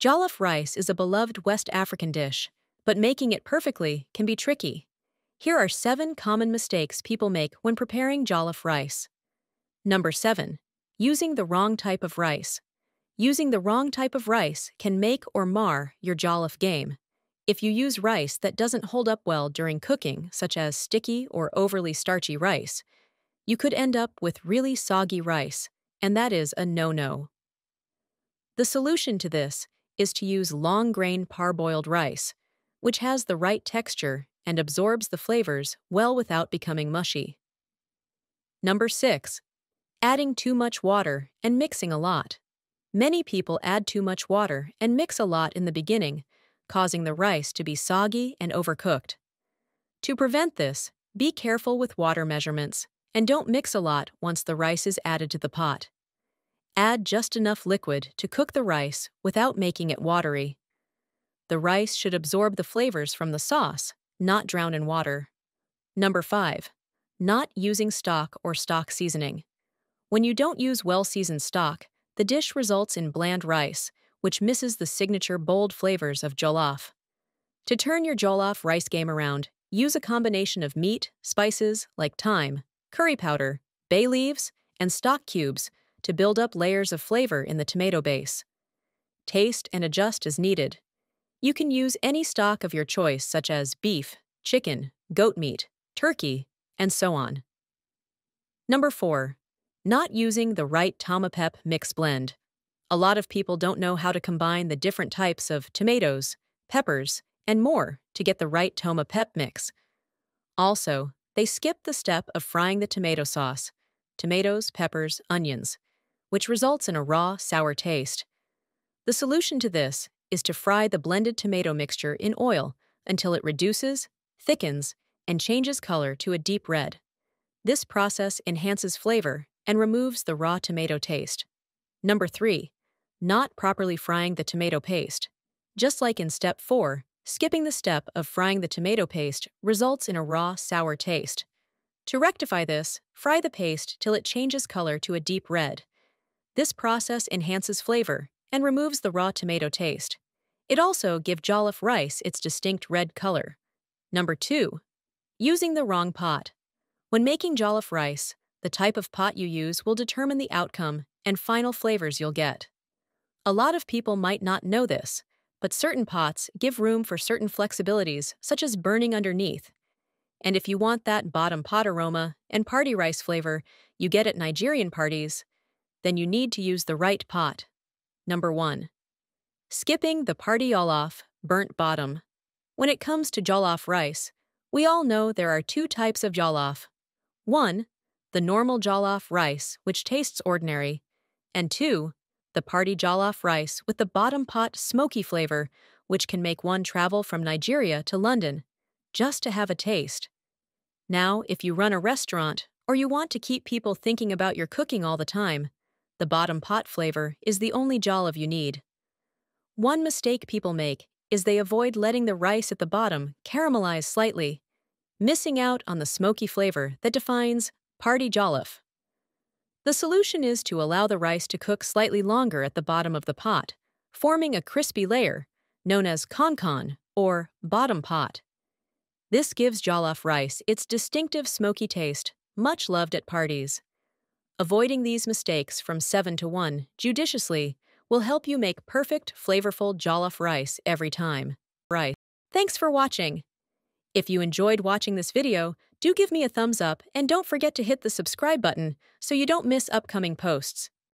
Jollof rice is a beloved West African dish, but making it perfectly can be tricky. Here are 7 common mistakes people make when preparing jollof rice. Number 7. Using the wrong type of rice. Using the wrong type of rice can make or mar your jollof game. If you use rice that doesn't hold up well during cooking, such as sticky or overly starchy rice, you could end up with really soggy rice, and that is a no-no. The solution to this is to use long-grain parboiled rice, which has the right texture and absorbs the flavors well without becoming mushy. Number 6. Adding too much water and mixing a lot. Many people add too much water and mix a lot in the beginning, causing the rice to be soggy and overcooked. To prevent this, be careful with water measurements and don't mix a lot once the rice is added to the pot. Add just enough liquid to cook the rice without making it watery. The rice should absorb the flavors from the sauce, not drown in water. Number 5. Not using stock or stock seasoning. When you don't use well-seasoned stock, the dish results in bland rice, which misses the signature bold flavors of jollof. To turn your jollof rice game around, use a combination of meat, spices like thyme, curry powder, bay leaves, and stock cubes to build up layers of flavor in the tomato base. Taste and adjust as needed. You can use any stock of your choice, such as beef, chicken, goat meat, turkey, and so on. Number 4. Not using the right tomato pep mix blend. A lot of people don't know how to combine the different types of tomatoes, peppers, and more to get the right tomato pep mix. Also, they skip the step of frying the tomato sauce, tomatoes, peppers, onions, which results in a raw, sour taste. The solution to this is to fry the blended tomato mixture in oil until it reduces, thickens, and changes color to a deep red. This process enhances flavor and removes the raw tomato taste. Number 3. Not properly frying the tomato paste. Just like in step 4, skipping the step of frying the tomato paste results in a raw, sour taste. To rectify this, fry the paste till it changes color to a deep red. This process enhances flavor and removes the raw tomato taste. It also gives jollof rice its distinct red color. Number 2. Using the wrong pot. When making jollof rice, the type of pot you use will determine the outcome and final flavors you'll get. A lot of people might not know this, but certain pots give room for certain flexibilities, such as burning underneath. And if you want that bottom pot aroma and party rice flavor you get at Nigerian parties, then you need to use the right pot. Number 1. Skipping the party jollof, burnt bottom. When it comes to jollof rice, we all know there are 2 types of jollof. 1. The normal jollof rice, which tastes ordinary, and 2. The party jollof rice with the bottom pot smoky flavor, which can make one travel from Nigeria to London, just to have a taste. Now, if you run a restaurant, or you want to keep people thinking about your cooking all the time, the bottom pot flavor is the only jollof you need. One mistake people make is they avoid letting the rice at the bottom caramelize slightly, missing out on the smoky flavor that defines party jollof. The solution is to allow the rice to cook slightly longer at the bottom of the pot, forming a crispy layer, known as con or bottom pot. This gives jollof rice its distinctive smoky taste, much loved at parties. Avoiding these mistakes from 7 to 1 judiciously will help you make perfect, flavorful jollof rice every time. Thanks for watching. If you enjoyed watching this video, do give me a thumbs up and don't forget to hit the subscribe button so you don't miss upcoming posts.